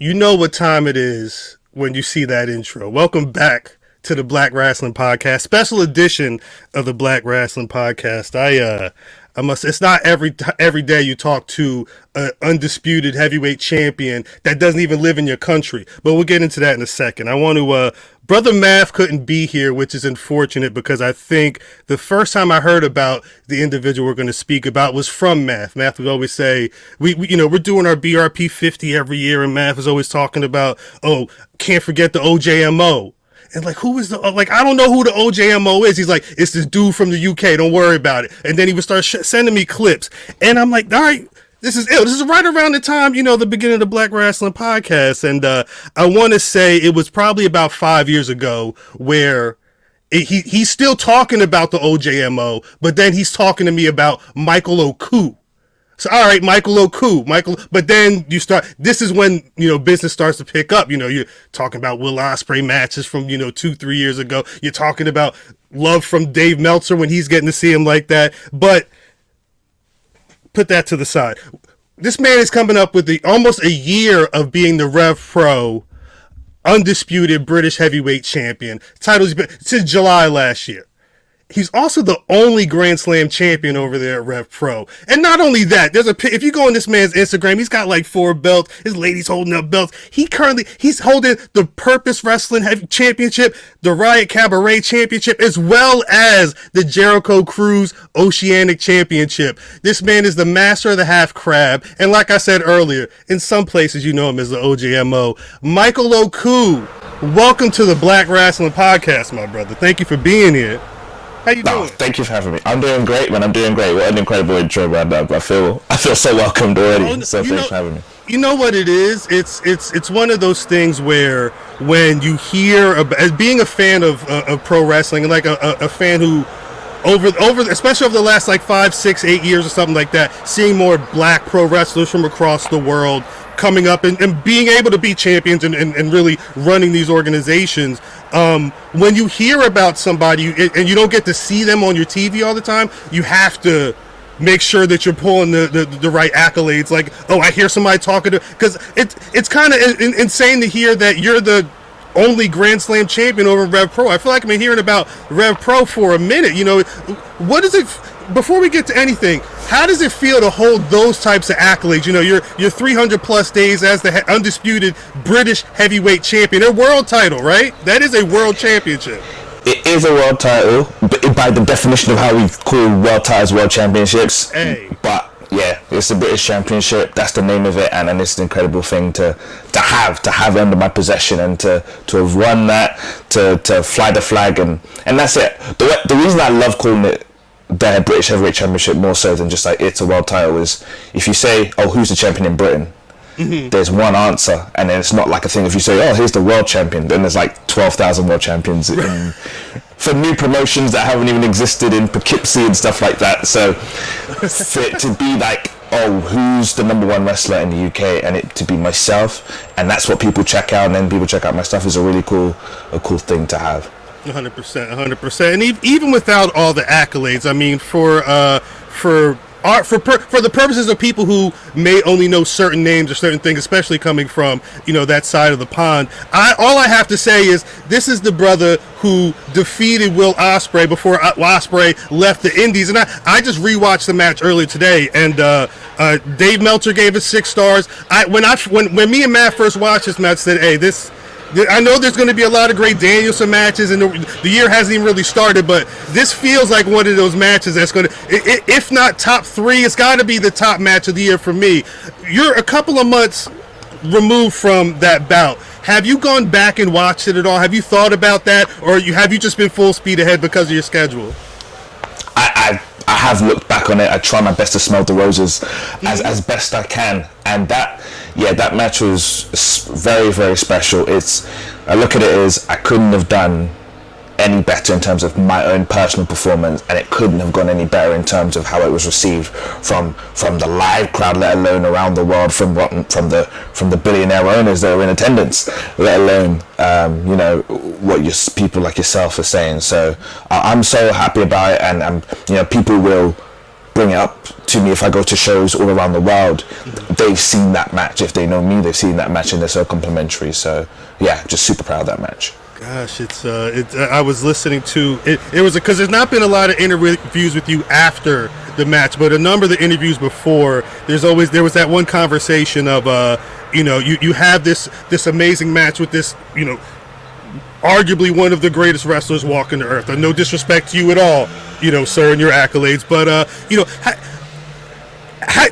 You know what time it is when you see that intro. Welcome back to the Black Rasslin Podcast, special edition of the Black Rasslin Podcast. I must. It's not every day you talk to an undisputed heavyweight champion that doesn't even live in your country. But we'll get into that in a second. I want to. Brother Math couldn't be here, which is unfortunate because I think the first time I heard about the individual we're going to speak about was from Math. Math would always say, we're doing our BRP 50 every year, and Math is always talking about, can't forget the OJMO. And like, who is I don't know who the OJMO is. He's like, it's this dude from the UK. Don't worry about it. And then he would start sending me clips. And I'm like, all right, this is ill. This is right around the time, the beginning of the Black Rasslin Podcast. And I want to say it was probably about 5 years ago where he's still talking about the OJMO, but then he's talking to me about Michael Oku. So, all right, Michael Oku, but then this is when, business starts to pick up. You're talking about Will Ospreay matches from, 2-3 years ago. You're talking about love from Dave Meltzer when he's getting to see him like that. But put that to the side. This man is coming up with almost a year of being the RevPro undisputed British heavyweight champion. Title's been since July last year. He's also the only Grand Slam champion over there at RevPro. And not only that, if you go on this man's Instagram, he's got like 4 belts. His lady's holding up belts. He's holding the Purpose Wrestling Championship, the Riot Cabaret Championship, as well as the Jericho Cruise Oceanic Championship. This man is the master of the half crab. And like I said earlier, in some places you know him as the OJMO. Michael Oku, welcome to the Black Rasslin Podcast, my brother. Thank you for being here. How you doing? Thank you for having me. I'm doing great, man. I'm doing great. What an incredible intro, man. I feel so welcomed already. So thanks for having me. You know what it is? It's one of those things where when you hear as being a fan of pro wrestling, and like a fan who over especially over the last like 5, 6, 8 years or something like that, seeing more black pro wrestlers from across the world coming up and being able to be champions and really running these organizations. When you hear about somebody and you don't get to see them on your TV all the time, you have to make sure that you're pulling the right accolades. Like, I hear somebody talking to, because it's kind of insane to hear that you're the only Grand Slam champion over RevPro. I feel like I've been hearing about RevPro for a minute. What is it? Before we get to anything, how does it feel to hold those types of accolades? Your 300 plus days as the undisputed British heavyweight champion, a world title, right? That is a world championship. It is a world title, but by the definition of how we call world titles world championships. Hey. But yeah, it's the British Championship. That's the name of it, and it's an incredible thing to have under my possession and to have won that, to fly the flag, and that's it. The reason I love calling it the British Heavyweight Championship more so than just like it's a world title is if you say, who's the champion in Britain? Mm-hmm. There's one answer, and then it's not like a thing. If you say, here's the world champion, then there's like 12,000 world champions for new promotions that haven't even existed in Poughkeepsie and stuff like that. So for it to be like, who's the number one wrestler in the UK, and it to be myself, and that's what people check out, and then people check out my stuff, is a really cool thing to have. 100%. And even without all the accolades, I mean, for the purposes of people who may only know certain names or certain things, especially coming from, that side of the pond, all I have to say is this is the brother who defeated Will Ospreay before Ospreay left the Indies. And I just rewatched the match earlier today, and Dave Meltzer gave it 6 stars. When me and Matt first watched this match, said, hey, I know there's going to be a lot of great Danielson matches, and the year hasn't even really started, but this feels like one of those matches that's going to, if not top 3, it's got to be the top match of the year for me. You're a couple of months removed from that bout. Have you gone back and watched it at all? Have you thought about that, or have you just been full speed ahead because of your schedule? I have looked back on it. I try my best to smell the roses as best I can, and that match was very, very special. I look at it as I couldn't have done any better in terms of my own personal performance, and it couldn't have gone any better in terms of how it was received from the live crowd, let alone around the world, from the billionaire owners that were in attendance, let alone what people like yourself are saying. So I'm so happy about it, and people will bring it up to me if I go to shows all around the world. They've seen that match. If they know me, they've seen that match, and they're so complimentary. So yeah, just super proud of that match. Gosh, I was listening to it. It was because there's not been a lot of interviews with you after the match, but a number of the interviews before. There was that one conversation of you have this amazing match with this arguably one of the greatest wrestlers walking the earth. And no disrespect to you at all, sir, and your accolades, but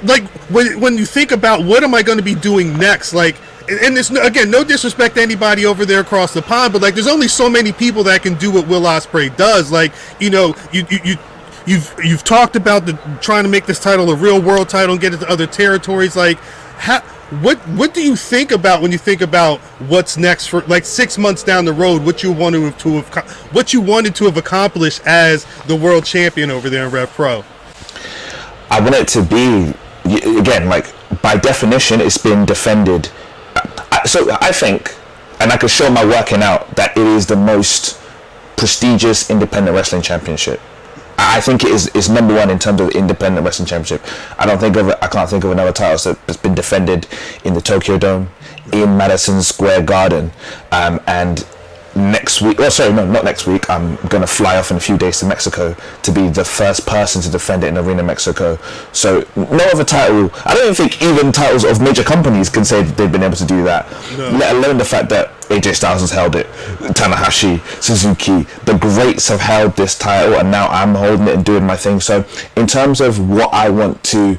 like when you think about what am I going to be doing next, like. And it's again, no disrespect to anybody over there across the pond, but like, there's only so many people that can do what Will Ospreay does. Like, you've talked about trying to make this title a real world title and get it to other territories. Like, what do you think about when you think about what's next for like 6 months down the road? What you wanted to have accomplished as the world champion over there in RevPro? I want it to be, again, like by definition, it's been defended. So I think, and I can show my working out, that it is the most prestigious independent wrestling championship. I think it is number one in terms of the independent wrestling championship. I can't think of another title that's been defended in the Tokyo Dome, in Madison Square Garden, and next week, not next week, I'm going to fly off in a few days to Mexico to be the first person to defend it in Arena Mexico. So no other title, I don't even think even titles of major companies can say that they've been able to do that, let alone the fact that AJ Styles has held it, Tanahashi, Suzuki, the greats have held this title, and now I'm holding it and doing my thing. So in terms of what I want to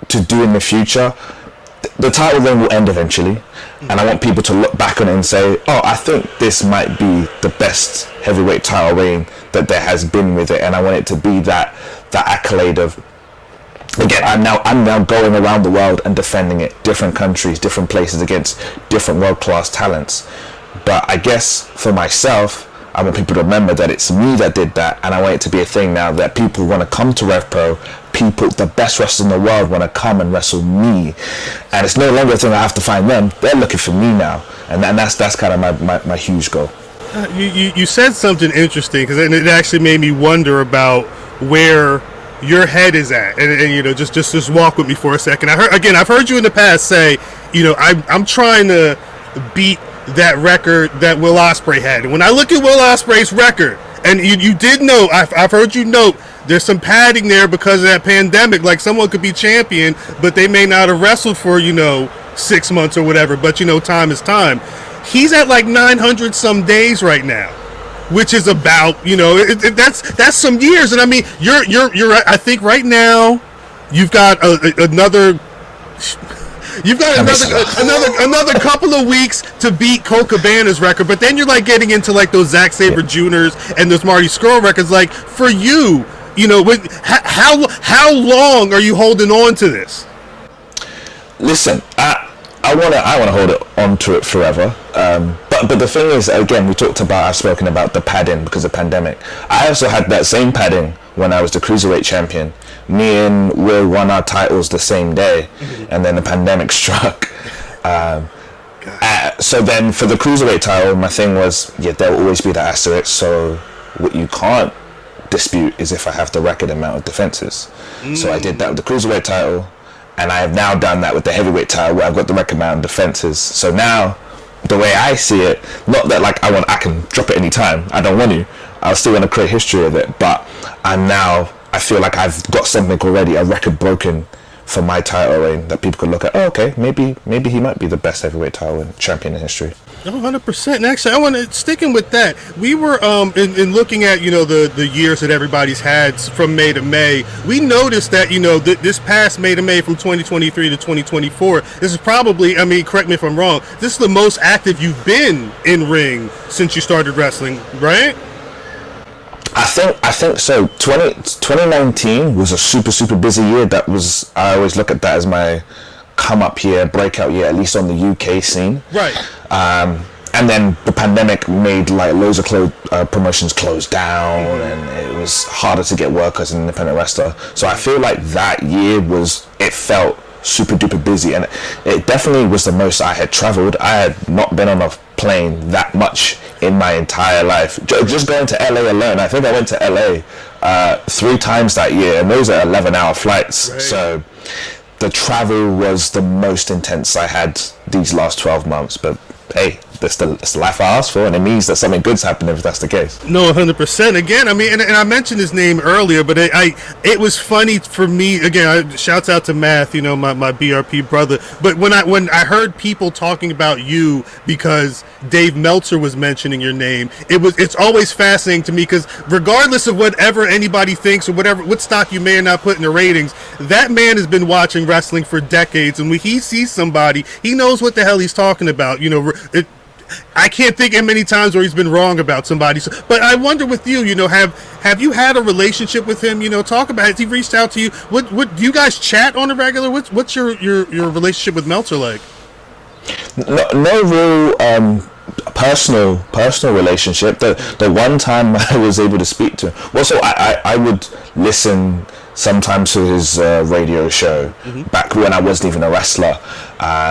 do in the future, the title reign will end eventually, and I want people to look back on it and say, oh, I think this might be the best heavyweight title reign that there has been with it. And I want it to be that accolade of, again, I'm now going around the world and defending it, different countries, different places, against different world-class talents. But I guess for myself, I want people to remember that it's me that did that, and I want it to be a thing now that people want to come to RevPro. People, the best wrestlers in the world, want to come and wrestle me, and it's no longer a thing I have to find them. They're looking for me now, and that's kind of my huge goal. You said something interesting, because it actually made me wonder about where your head is at, and just walk with me for a second. I've heard you in the past say, I'm trying to beat that record that Will Ospreay had. And when I look at Will Ospreay's record, and you did know, I've heard you note, there's some padding there because of that pandemic. Like, someone could be champion, but they may not have wrestled for 6 months or whatever. But time is time. He's at like 900 some days right now, which is about that's some years. And I mean, you're I think right now you've got another. You've got another couple of weeks to beat Colt Cabana's record, but then you're like getting into like those Zack Sabre Juniors and those Marty Scurll records. Like, for you, how long are you holding on to this? Listen, I wanna hold it on to it forever. But the thing is, again, I've spoken about the padding because of the pandemic. I also had that same padding when I was the cruiserweight champion. Me and Will won our titles the same day, and then the pandemic struck. So then for the cruiserweight title, my thing was, there will always be the asterisk. So what you can't dispute is if I have the record amount of defenses. So I did that with the cruiserweight title, and I have now done that with the heavyweight title, where I've got the record amount of defenses. So now, the way I see it, not that like I can drop it anytime. I don't want to. I still want to create history of it, but I feel like I've got something already, a record broken for my title reign that people could look at. Oh, okay, maybe he might be the best heavyweight title champion in history. 100%. And actually, I want to sticking with that. We were in looking at the years that everybody's had from May to May. We noticed that this past May to May from 2023 to 2024. This is probably, I mean, correct me if I'm wrong, this is the most active you've been in ring since you started wrestling, right? I think so. 2019 was a super busy year. I always look at that as my come up year, breakout year, at least on the UK scene. Right. And then the pandemic made like loads of promotions close down, and it was harder to get work as an independent wrestler. So I feel like that year it felt super duper busy, and it definitely was the most I had traveled. I had not been on a plane that much in my entire life. Just going to LA alone, I think I went to LA 3 times that year, and those are 11-hour flights. Right. So the travel was the most intense I had these last 12 months. But hey, that's the life I asked for, and it means that something good's happening if that's the case. No, 100%. Again, I mean, and I mentioned his name earlier, but it was funny for me. Again, shouts out to Math, you know, my BRP brother. But when I heard people talking about you because Dave Meltzer was mentioning your name, it's always fascinating to me, because regardless of whatever anybody thinks or what stock you may or not put in the ratings, that man has been watching wrestling for decades, and when he sees somebody, he knows what the hell he's talking about. You know, I can't think of many times where he's been wrong about somebody. So, but I wonder with you, you know, have you had a relationship with him? You know, talk about it. Has he reached out to you? What do you guys chat on a regular? What's your relationship with Meltzer like? No real personal relationship. The one time I was able to speak to him, well, so I would listen sometimes to his radio show back when I wasn't even a wrestler.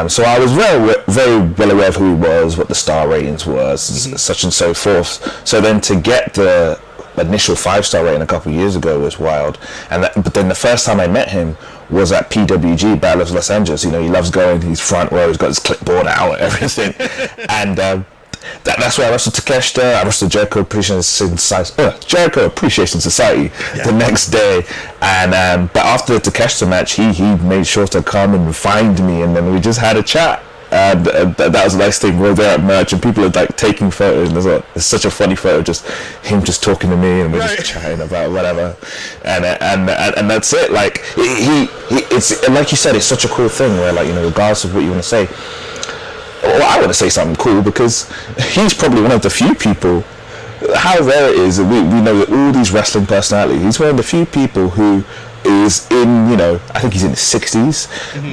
So I was very well aware of who he was, what the star ratings was, such and so forth. So then to get the initial 5-star rating a couple of years ago was wild. But then the first time I met him was at PWG, Battle of Los Angeles. You know, he loves going, he's front row, he's got his clipboard out and everything. And that's where I wrestled Takeshita. I wrestled Jericho Appreciation Society the next day, and but after the Takeshita match, he made sure to come and find me, and then we just had a chat. And that was a nice thing. We're there at merch, and people are like taking photos, and it's such a funny photo, just him just talking to me, and we're just chatting about whatever, and that's it. Like it's like you said, it's such a cool thing where, like, you know, regardless of what you want to say. Well, I want to say something cool, because he's probably one of the few people, how rare it is that we know that all these wrestling personalities, he's one of the few people who is in, you know, I think he's in his 60s,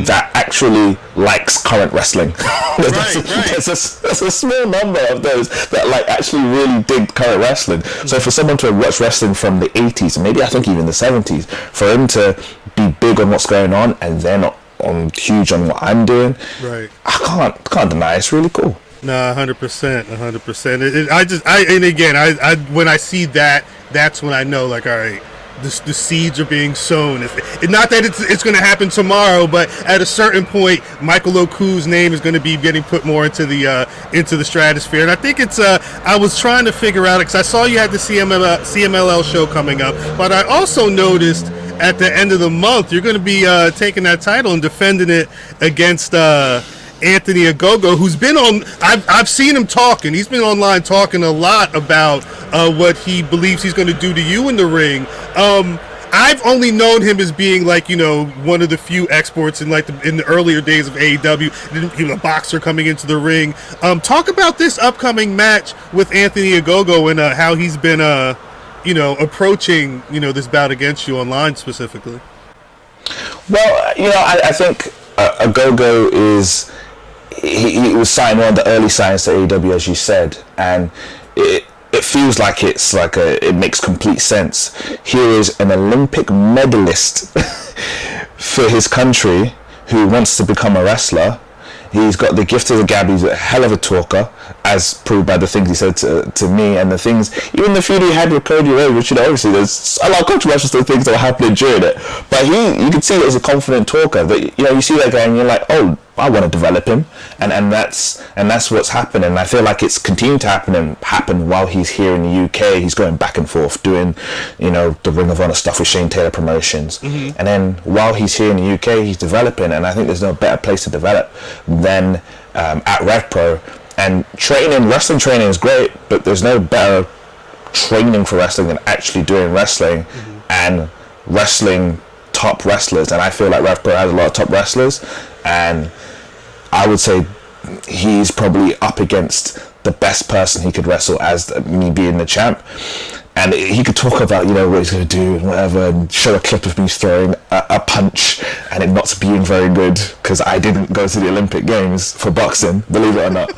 that actually likes current wrestling. There's a small number of those that like actually really dig current wrestling. So for someone to watch wrestling from the 80s, and maybe I think even the 70s, for him to be big on what's going on and then on huge on what I'm doing, right? I can't deny it's really cool. No, 100%. And again, I when I see that, that's when I know, like, all right, the seeds are being sown. It's not that it's going to happen tomorrow, but at a certain point, Michael Oku's name is going to be getting put more into the stratosphere. And I think it's I was trying to figure out, because I saw you had the CMLL show coming up, but I also noticed at the end of the month you're going to be taking that title and defending it against Anthony Ogogo, who's been on. I've seen him talking. He's been online talking a lot about what he believes he's going to do to you in the ring. I've only known him as being, like, you know, one of the few exports in the earlier days of AEW. He was a boxer coming into the ring. Talk about this upcoming match with Anthony Ogogo and how he's been approaching, you know, this bout against you online specifically. Well, you know, I think Ogogo is. He was signed one of the early signs to AEW, as you said, and it feels like it makes complete sense. Here is an Olympic medalist for his country who wants to become a wrestler. He's got the gift of the gab. He's a hell of a talker, as proved by the things he said to me, and the things, even the feud he had with Cody Rhodes, which, you know, obviously there's a lot of controversial things that were happening during it. But you can see that he's a confident talker. That, you know, you see that guy and you're like, oh, I want to develop him, and that's what's happening. And I feel like it's continuing to happen while he's here in the UK. He's going back and forth doing, you know, the Ring of Honor stuff with Shane Taylor Promotions, and then while he's here in the UK, he's developing. And I think there's no better place to develop than at RevPro. And wrestling training is great, but there's no better training for wrestling than actually doing wrestling and wrestling top wrestlers. And I feel like RevPro has a lot of top wrestlers, and I would say he's probably up against the best person he could wrestle as me being the champ. And he could talk about, you know, what he's going to do and whatever, and show a clip of me throwing a punch and it not being very good, because I didn't go to the Olympic Games for boxing, believe it or not.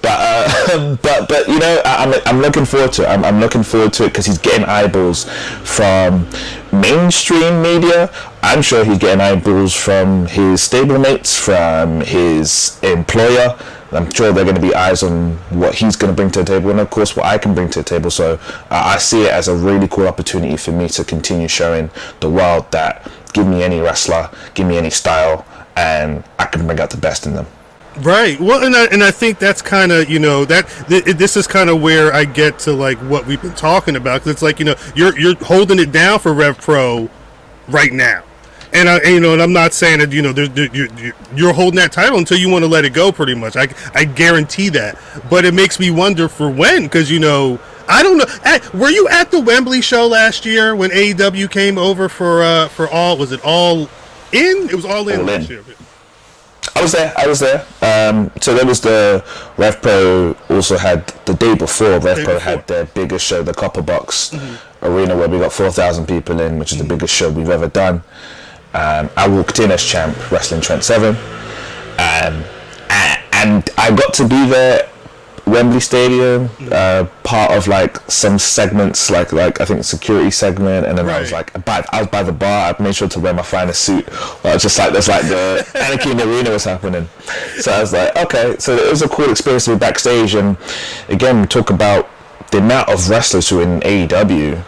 But you know, I'm looking forward to it. I'm looking forward to it because he's getting eyeballs from mainstream media. I'm sure he's getting eyeballs from his stablemates, from his employer, I'm sure there are going to be eyes on what he's going to bring to the table, and of course what I can bring to the table. So I see it as a really cool opportunity for me to continue showing the world that give me any wrestler, give me any style, and I can bring out the best in them. Right. Well, and I think that's kind of, this is kind of where I get to like what we've been talking about. 'Cause it's like, you're holding it down for RevPro right now. And and I'm not saying that you're holding that title until you want to let it go. Pretty much, I guarantee that. But it makes me wonder for when, because I don't know. Were you at the Wembley show last year when AEW came over for all? Was it All In? It was All In last year. I was there. So there was the RevPro also had the day before. RevPro had their biggest show, the Copper Box Arena, where we got 4,000 people in, which is the biggest show we've ever done. I walked in as champ, wrestling Trent Seven, and I got to be there, Wembley Stadium, part of like some segments, like I think security segment, and then I was like, I was by the bar. I made sure to wear my finest suit. I was just like, there's like the Anarchy in the Arena was happening, so I was like, okay. So it was a cool experience to be backstage, and again, we talk about the amount of wrestlers who are in AEW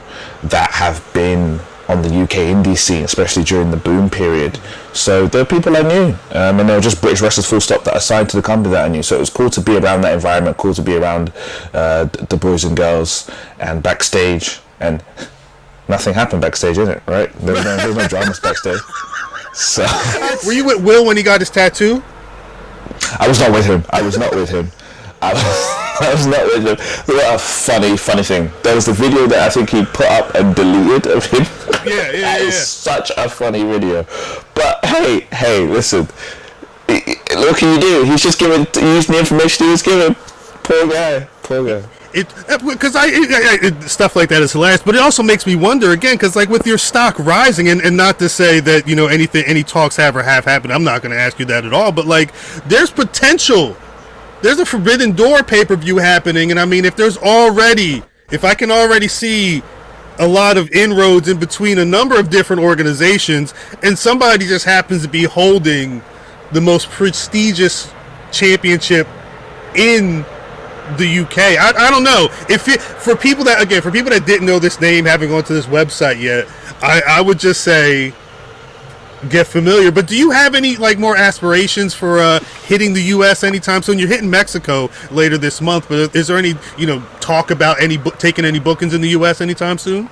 that have been on the UK indie scene, especially during the boom period. So there are people I knew, and they were just British wrestlers full stop that I signed to the company that I knew. So it was cool to be around that environment, cool to be around the boys and girls and backstage. And nothing happened backstage, in it, right? There was no dramas backstage. So were you with Will when he got his tattoo? I was not with him. I was not with him. What a funny thing. There was the video that I think he put up and deleted of him. Yeah. Such a funny video. But hey, listen. What can you do? He's just using the information he was given. Poor guy. Because stuff like that is hilarious, but it also makes me wonder again, because like with your stock rising, and not to say that any talks have or have happened, I'm not going to ask you that at all, but like there's potential. There's a Forbidden Door pay-per-view happening, and I mean, if I can already see a lot of inroads in between a number of different organizations, and somebody just happens to be holding the most prestigious championship in the UK. I don't know. For people that didn't know this name, haven't gone to this website yet, I would just say get familiar. But do you have any like more aspirations for hitting the US anytime soon? You're hitting Mexico later this month, but is there any talk about taking any bookings in the US anytime soon?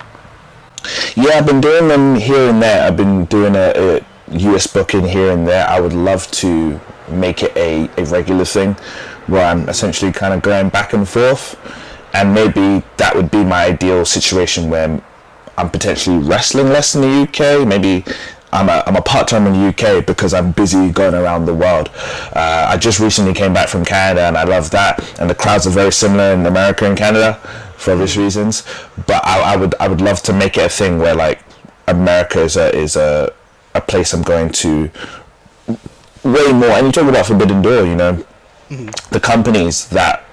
Yeah, I've been doing them here and there. I've been doing a US booking here and there. I would love to make it a regular thing where I'm essentially kind of going back and forth, and maybe that would be my ideal situation where I'm potentially wrestling less in the UK. Maybe I'm a part-time in the UK because I'm busy going around the world. I just recently came back from Canada, and I love that. And the crowds are very similar in America and Canada for obvious reasons. But I would love to make it a thing where like America is a place I'm going to way more. And you talk about Forbidden Door, the companies that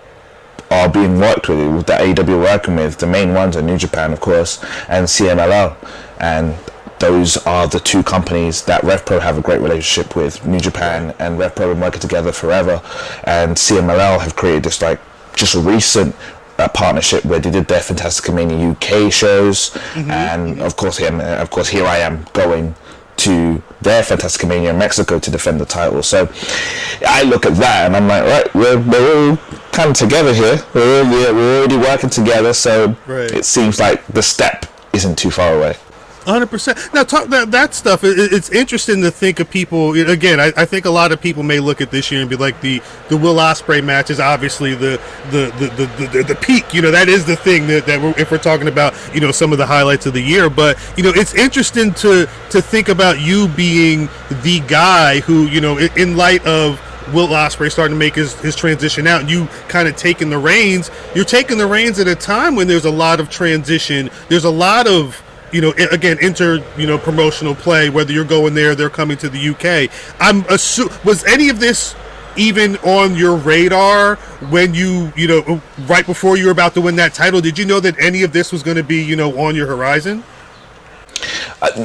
are being worked with, that AEW are working with, the main ones are New Japan, of course, and CMLL, and those are the two companies that RevPro have a great relationship with. New Japan and RevPro have been working together forever, and CMLL have created this like just a recent partnership where they did their Fantastica Mania UK shows, and of course here I am going to their Fantastica Mania in Mexico to defend the title. So I look at that and I'm like, right, we're all kind of together here. We're already working together, so it seems like the step isn't too far away. 100%. Now, talk that stuff. It's interesting to think of people. Again, I think a lot of people may look at this year and be like, the Will Ospreay match is obviously the peak. That is the thing that if we're talking about some of the highlights of the year. But it's interesting to think about you being the guy who in light of Will Ospreay starting to make his transition out, and you kind of taking the reins. You're taking the reins at a time when there's a lot of transition. There's a lot of again, promotional play, whether you're going there, they're coming to the UK. Was any of this even on your radar when you right before you were about to win that title? Did you know that any of this was going to be, on your horizon?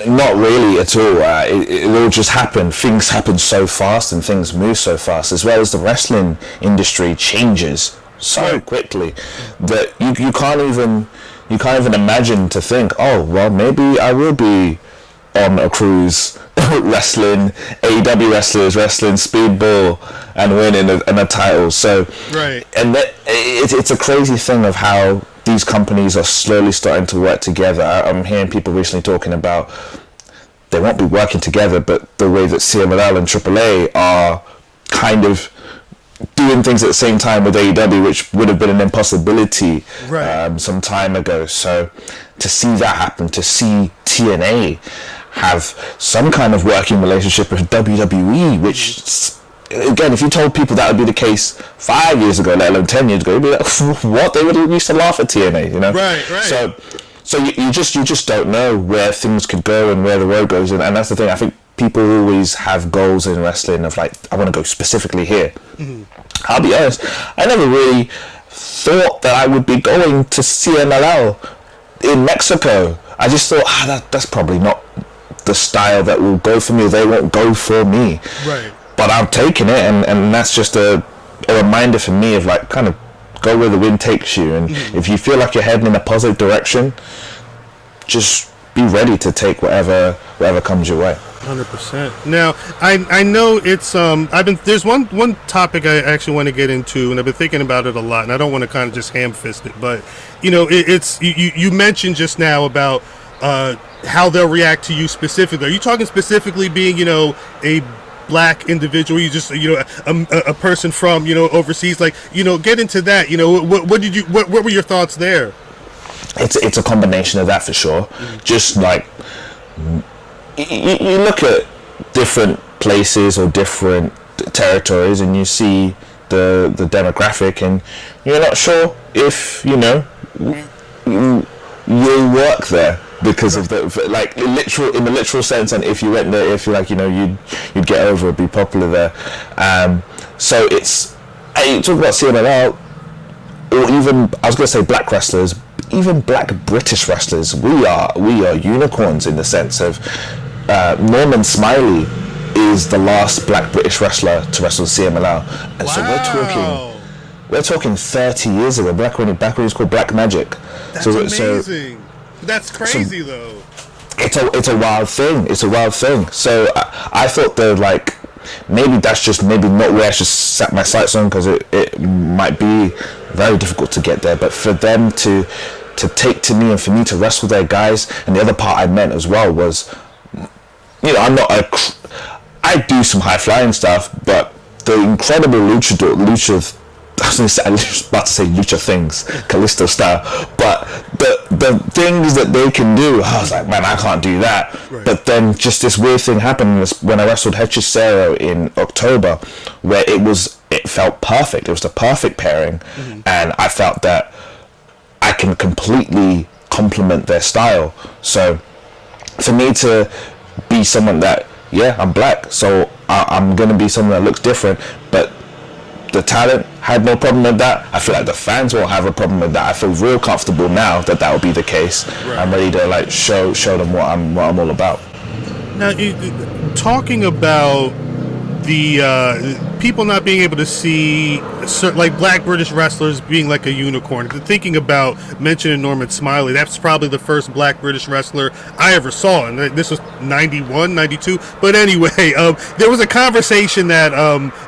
Not really at all. It all just happened. Things happen so fast and things move so fast, as well as the wrestling industry changes so quickly that you can't even imagine to think, oh well, maybe I will be on a cruise wrestling AEW wrestlers, wrestling speedball and winning a title. So and it's a crazy thing of how these companies are slowly starting to work together. I'm hearing people recently talking about they won't be working together, but the way that CMLL and AAA are kind of doing things at the same time with AEW, which would have been an impossibility some time ago. So to see that happen, to see TNA have some kind of working relationship with WWE, which again, if you told people that would be the case 5 years ago, let alone 10 years ago, you'd be like, what? They would used to laugh at TNA, you know? Right. So you just don't know where things could go and where the road goes, and that's the thing. I think people always have goals in wrestling of like, I want to go specifically here. I'll be honest, I never really thought that I would be going to CMLL in Mexico. I just thought, that's probably not the style that will go for me, or they won't go for me. Right. But I've taken it, and that's just a reminder for me of like, kind of go where the wind takes you, and if you feel like you're heading in a positive direction, just be ready to take whatever comes your way. 100%. Now, I know it's there's one topic I actually want to get into, and I've been thinking about it a lot, and I don't want to kind of just ham-fist it, but you know, it's you mentioned just now about how they'll react to you specifically. Are you talking specifically being, you know, a black individual, you just, you know, a person from, you know, overseas, like, you know, get into that, you know, what were your thoughts there? It's a combination of that for sure. Just like you look at different places or different territories and you see the demographic, and you're not sure if, you know, you'll work there because of the, like, in the literal sense, and if you went there, if you like, you know, you'd get over, be popular there. So it's, you talk about CMLL, or even, I was going to say black wrestlers, even black British wrestlers, we are unicorns in the sense of Norman Smiley is the last black British wrestler to wrestle CMLL, and so we're talking 30 years ago, back when it was called Black Magic. That's amazing. That's crazy, though. It's a wild thing. It's a wild thing. So I thought that, like, maybe that's just maybe not where I should set my sights on, because it might be very difficult to get there. But for them to take to me and for me to wrestle their guys, and the other part I meant as well was, you know, I do some high flying stuff, but the incredible lucha. I was about to say lucha things, Kalisto style, but the things that they can do, I was like, man, I can't do that. Right. But then just this weird thing happened when I wrestled Hechicero in October, where it felt perfect. It was the perfect pairing, and I felt that I can completely complement their style. So for me to be someone that, yeah, I'm black, so I'm going to be someone that looks different, but the talent had no problem with that. I feel like the fans won't have a problem with that. I feel real comfortable now that will be the case. Right. I'm ready to like show them what I'm all about. Now, talking about the people not being able to see, like, black British wrestlers being like a unicorn. Thinking about mentioning Norman Smiley, that's probably the first black British wrestler I ever saw, and this was 91, 92. But anyway, there was a conversation that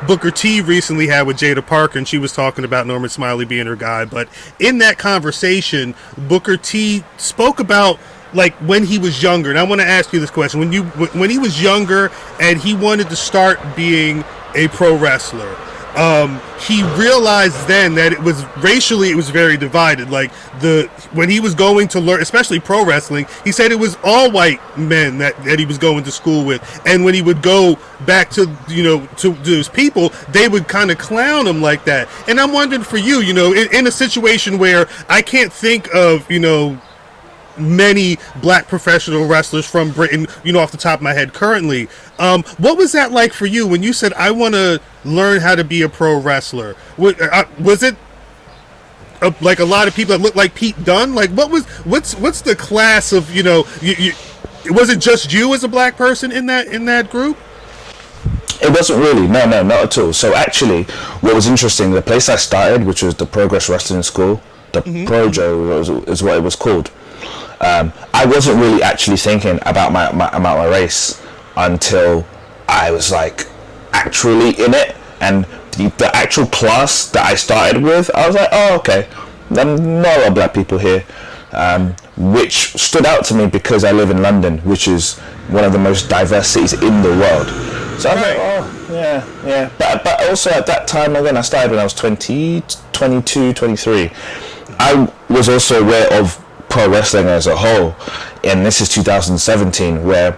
Booker T recently had with Jada Parker, and she was talking about Norman Smiley being her guy. But in that conversation, Booker T spoke about, like, when he was younger, and I want to ask you this question: when he was younger and he wanted to start being a pro wrestler, he realized then that it was very divided. Like, when he was going to learn, especially pro wrestling, he said it was all white men that he was going to school with, and when he would go back to, you know, to his people, they would kind of clown him like that. And I'm wondering for you, you know, in a situation where I can't think of, you know, many black professional wrestlers from Britain, you know, off the top of my head currently, what was that like for you when you said, I want to learn how to be a pro wrestler? Was it like a lot of people that looked like Pete Dunne? Like, what's the class of, you know, Was it just you as a black person in that group? It wasn't really. No, not at all. So actually, what was interesting, the place I started, which was the Progress Wrestling School, the Projo is what it was called. I wasn't really actually thinking about my race until I was like actually in it, and the actual class that I started with, I was like, oh, okay, there are not a lot of black people here, which stood out to me because I live in London, which is one of the most diverse cities in the world. So I was like, oh, yeah. But also at that time, again, I started when I was 20, 22, 23. I was also aware of pro wrestling as a whole, and this is 2017, where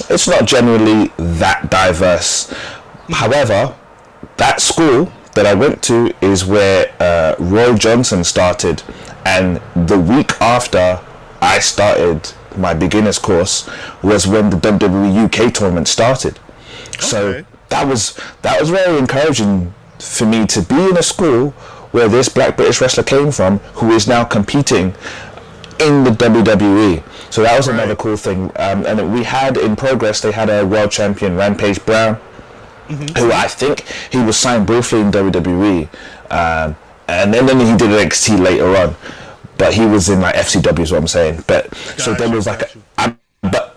it's not generally that diverse. However, that school that I went to is where Roy Johnson started, and the week after I started my beginner's course was when the WWE UK tournament started. So that was very encouraging for me to be in a school where this black British wrestler came from, who is now competing in the WWE. So that was another cool thing. And we had in Progress, they had a world champion, Rampage Brown, who I think he was signed briefly in WWE, and then he did NXT later on, but he was in like FCW is what I'm saying. But so there was like but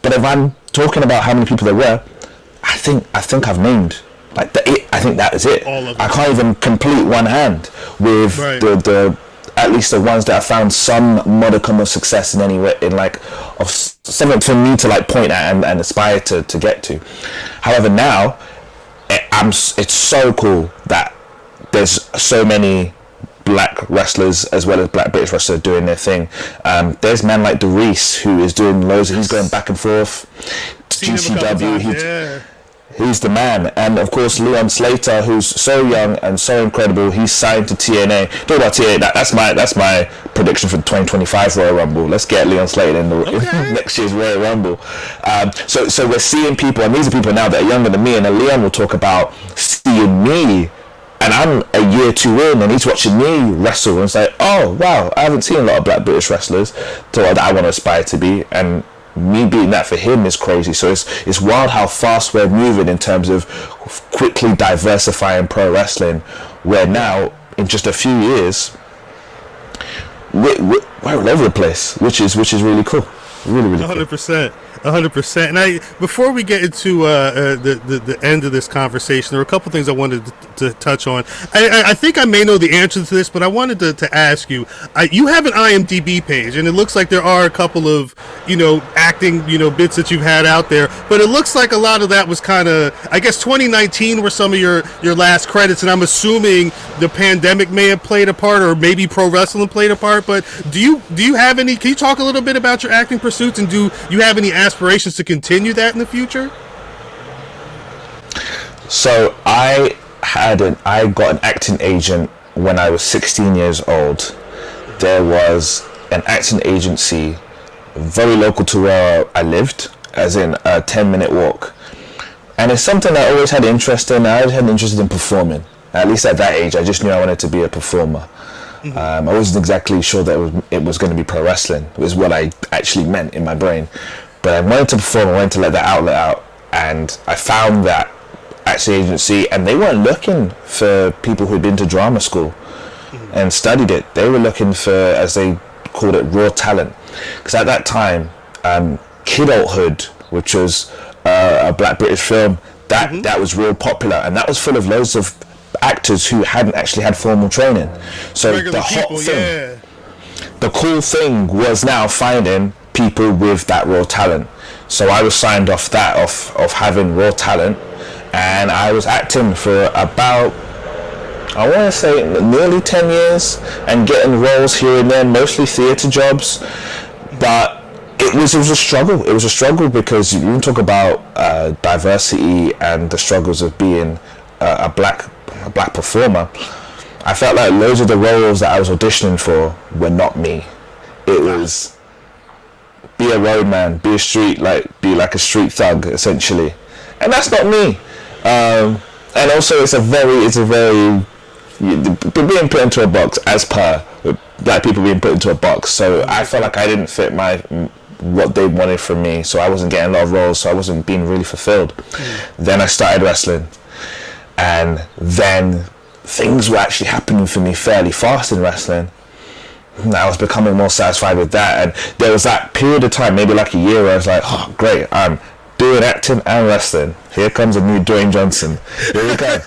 if I'm talking about how many people there were, I think I've named like I think that is it. All of them. I can't even complete one hand with the at least the ones that I found some modicum of success in any way, in like of something for me to like point at and aspire to get to. However, now it's so cool that there's so many black wrestlers as well as black British wrestlers doing their thing. There's man like DeReese who is doing loads. He's going back and forth. GCW. He's the man. And of course Leon Slater, who's so young and so incredible, he's signed to TNA. Talk about TNA, that's my prediction for the 2025 Royal Rumble. Let's get Leon Slater in the next year's Royal Rumble. So we're seeing people, and these are people now that are younger than me, and then Leon will talk about seeing me, and I'm a year 2 in, and he's watching me wrestle, and it's like, oh wow, I haven't seen a lot of black British wrestlers that I want to aspire to be, and me beating that for him is crazy. So it's wild how fast we're moving in terms of quickly diversifying pro wrestling, where now in just a few years we're all over the place, which is really cool. Really 100%. 100%. And before we get into the end of this conversation, there are a couple things I wanted to touch on. I think I may know the answer to this, but I wanted to ask you. You have an IMDb page, and it looks like there are a couple of acting bits that you've had out there, but it looks like a lot of that was kind of, I guess 2019 were some of your last credits, and I'm assuming the pandemic may have played a part, or maybe pro wrestling played a part. But do you have any? Can you talk a little bit about your acting pursuits, and do you have any aspirations to continue that in the future? So I got an acting agent when I was 16 years old. There was an acting agency very local to where I lived, as in a 10-minute walk. And it's something I always had interest in. I always had interest in performing. At least at that age, I just knew I wanted to be a performer. I wasn't exactly sure that it was going to be pro wrestling. It was what I actually meant in my brain. But I wanted to perform, I wanted to let that outlet out. And I found that acting agency, and they weren't looking for people who'd been to drama school and studied it. They were looking for, as they called it, raw talent. Because at that time, Kidulthood, which was a black British film, that was real popular, and that was full of loads of actors who hadn't actually had formal training. So the cool thing was now finding people with that raw talent. So I was signed off of having raw talent, and I was acting for about, I want to say, nearly 10 years, and getting roles here and there, mostly theatre jobs. But it was a struggle. It was a struggle because you talk about diversity and the struggles of being a black performer. I felt like loads of the roles that I was auditioning for were not me. It was be a roadman, be like a street thug, essentially, and that's not me. And also, it's a very being put into a box, as per black people being put into a box. So I felt like I didn't fit what they wanted from me, so I wasn't getting a lot of roles, so I wasn't being really fulfilled. Then I started wrestling, and then things were actually happening for me fairly fast in wrestling. I was becoming more satisfied with that, and there was that period of time, maybe like a year, where I was like, oh great, I'm doing acting and wrestling, here comes a new Dwayne Johnson, here we go.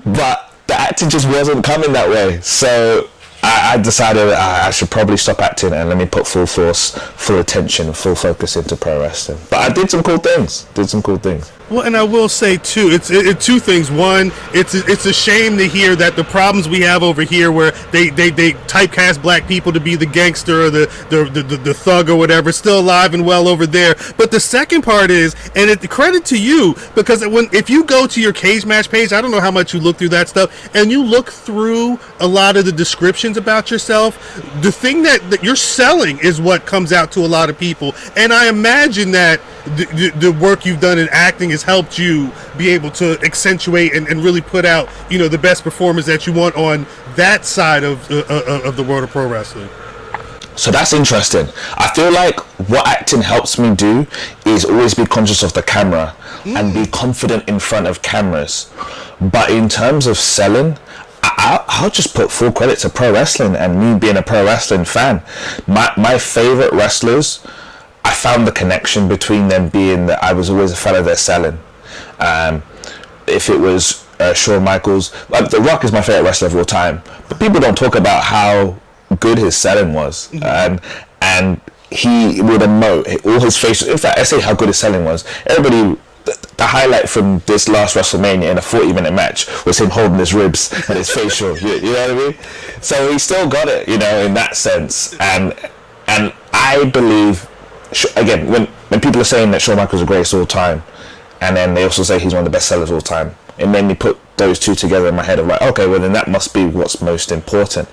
But the acting just wasn't coming that way, so I decided I should probably stop acting and let me put full force, full attention, full focus into pro wrestling. But I did some cool things. Well, and I will say too, it's two things. One, it's a shame to hear that the problems we have over here, where they typecast black people to be the gangster or the thug or whatever, still alive and well over there. But the second part is, and credit to you, because if you go to your cage match page, I don't know how much you look through that stuff, and you look through a lot of the descriptions about yourself, the thing that you're selling is what comes out to a lot of people. And I imagine that the work you've done in acting has helped you be able to accentuate and really put out, the best performers that you want on that side of the world of pro wrestling. So that's interesting. I feel like what acting helps me do is always be conscious of the camera and be confident in front of cameras. But in terms of selling, I'll just put full credit to pro wrestling and me being a pro wrestling fan. My favorite wrestlers, I found the connection between them being that I was always a fellow they're selling. If it was Shawn Michaels, The Rock is my favorite wrestler of all time, but people don't talk about how good his selling was. And he would emote all his facial. In fact, I say how good his selling was. Everybody, the highlight from this last WrestleMania in a 40-minute match was him holding his ribs and his facial. You know what I mean? So he still got it, in that sense. And I believe, again, when people are saying that Shawn Michaels is the greatest of all time, and then they also say he's one of the best sellers of all time, it made me put those two together in my head of like, okay, well then that must be what's most important.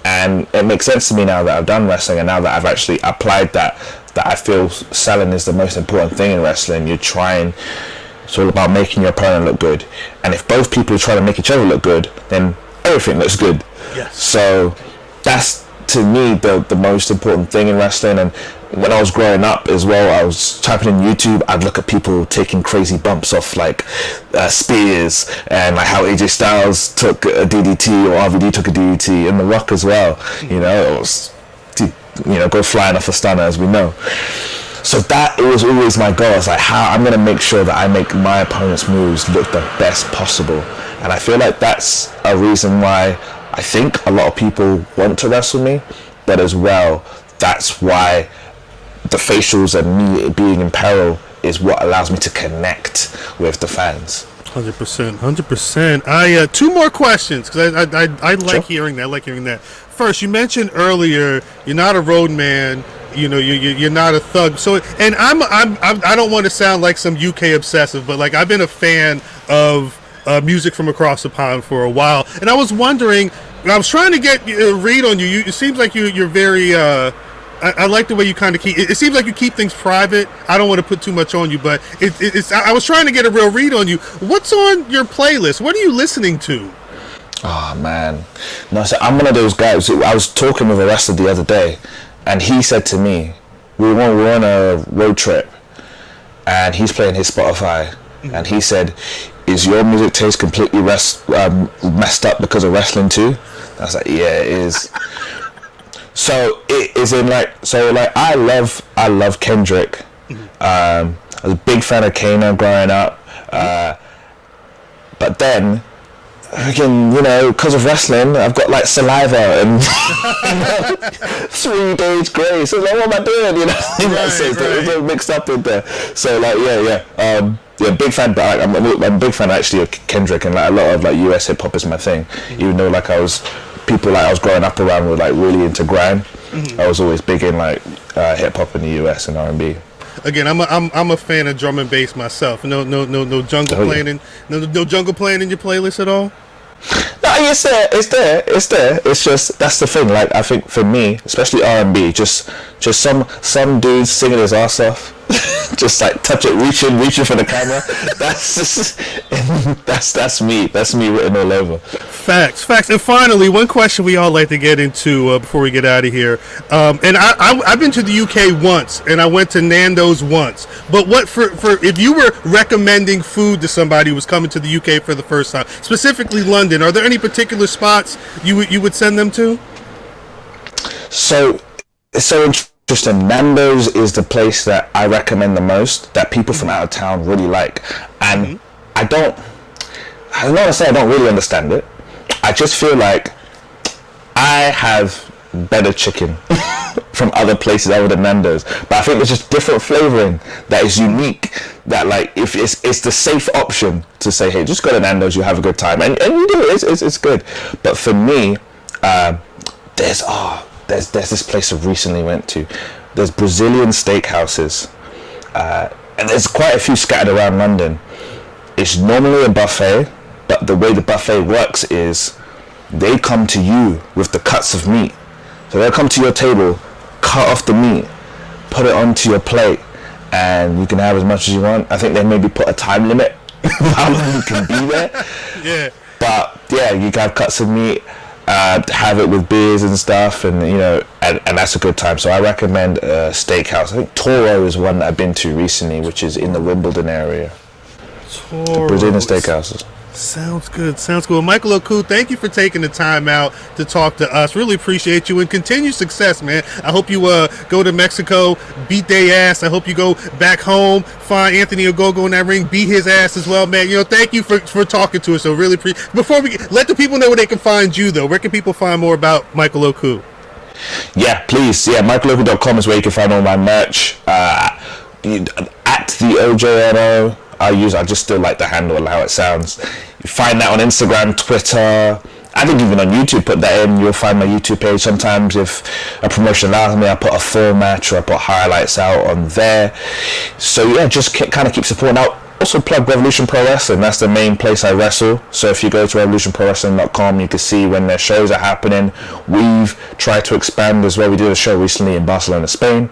And it makes sense to me now that I've done wrestling, and now that I've actually applied that I feel selling is the most important thing in wrestling. You're trying, it's all about making your opponent look good, and if both people are trying to make each other look good, then everything looks good. Yes. So that's, to me, the most important thing in wrestling. And when I was growing up as well, I was typing in YouTube, I'd look at people taking crazy bumps off like spears, and like how AJ Styles took a DDT or RVD took a DDT, and The Rock as well. It was, go flying off a stunner, as we know. So that was always my goal. It's like, how I'm going to make sure that I make my opponent's moves look the best possible. And I feel like that's a reason why I think a lot of people want to wrestle me, but as well, that's why the facials and me being in peril is what allows me to connect with the fans. 100%. I two more questions, because I like hearing that. First, you mentioned earlier you're not a road man. You're not a thug. So, and I don't want to sound like some UK obsessive, but like I've been a fan of music from across the pond for a while, and I was wondering, I was trying to get a read on you. It seems like you're very. I like the way you kind of keep. It seems like you keep things private. I don't want to put too much on you, but it's. I was trying to get a real read on you. What's on your playlist? What are you listening to? Oh man, no. So I'm one of those guys. I was talking with a wrestler the other day, and he said to me, we're on a road trip, and he's playing his Spotify, and he said, "Is your music taste completely messed up because of wrestling too?" I was like, "Yeah, it is." So it is I love Kendrick. I was a big fan of Kano growing up, but then again, because of wrestling, I've got like Saliva and 3 Days Grace. So like, what am I doing? It's all mixed up in there. So like, big fan. But I'm a big fan actually of Kendrick, and like a lot of like US hip hop is my thing. Even though like I was growing up around were like really into grime. I was always big in like hip hop in the US and R&B. Again, I'm a fan of drum and bass myself. No jungle playing no jungle playing in your playlist at all. No, it's there. It's just, that's the thing. Like I think for me, especially R&B, just some dudes singing his ass off. just like touch it, reaching for the camera. That's me. That's me written all over. Facts. And finally, one question we all like to get into before we get out of here. And I've been to the UK once, and I went to Nando's once. But what for if you were recommending food to somebody who was coming to the UK for the first time, specifically London, are there any particular spots you would send them to? So it's so interesting. Nando's is the place that I recommend the most, that people from out of town really like, and I don't want to say I don't really understand it. I just feel like I have better chicken from other places other than Nando's, but I think there's just different flavoring that is unique, that like if it's the safe option to say, hey, just go to Nando's, you have a good time, and you do it, it's good. But for me, there's this place I recently went to. There's Brazilian steakhouses, and there's quite a few scattered around London. It's normally a buffet, but the way the buffet works is they come to you with the cuts of meat. So they'll come to your table, cut off the meat, put it onto your plate, and you can have as much as you want. I think they maybe put a time limit how long you can be there. Yeah. But yeah, you can have cuts of meat, have it with beers and stuff, and and that's a good time. So I recommend a steakhouse. I think Toro is one that I've been to recently, which is in the Wimbledon area. Toro. Brazilian steakhouses. Sounds good. Michael Oku, thank you for taking the time out to talk to us. Really appreciate you, and continued success, man. I hope you go to Mexico, beat their ass. I hope you go back home, find Anthony Ogogo in that ring, beat his ass as well, man. Thank you for talking to us. So really appreciate. Before we let the people know where they can find you, though, where can people find more about Michael Oku? Yeah, please. Yeah, michaeloku.com is where you can find all my merch. At the OJNO. I just still like the handle and how it sounds. You find that on Instagram, Twitter, I think even on YouTube. Put that in, you'll find my YouTube page. Sometimes if a promotion allows me, I put a full match or I put highlights out on there. So yeah, just kind of keep supporting out. Also plug Revolution Pro Wrestling. That's the main place I wrestle. So if you go to revolutionprowrestling.com, you can see when their shows are happening. We've tried to expand as well. We did a show recently in Barcelona, Spain.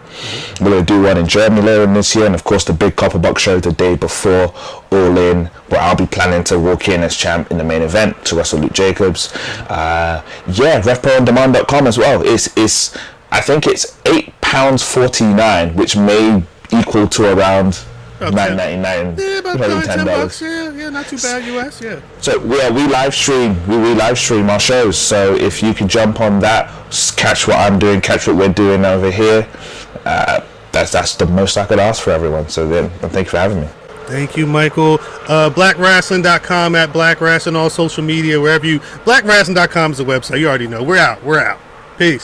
We're going to do one in Germany later in this year, and of course the big Copper Box show the day before All In, where I'll be planning to walk in as champ in the main event to wrestle Luke Jacobs. RevProOnDemand.com as well. It's I think it's £8.49, which may equal to around $9.99. Yeah, about $10. Yeah, not too bad. US, yeah. So we live stream. We live stream our shows. So if you can jump on that, catch what I'm doing, catch what we're doing over here. That's the most I could ask for everyone. So then, thank you for having me. Thank you, Michael. BlackWrestling.com at BlackWrestling, all social media, wherever you. BlackWrestling.com is the website. You already know. We're out. Peace.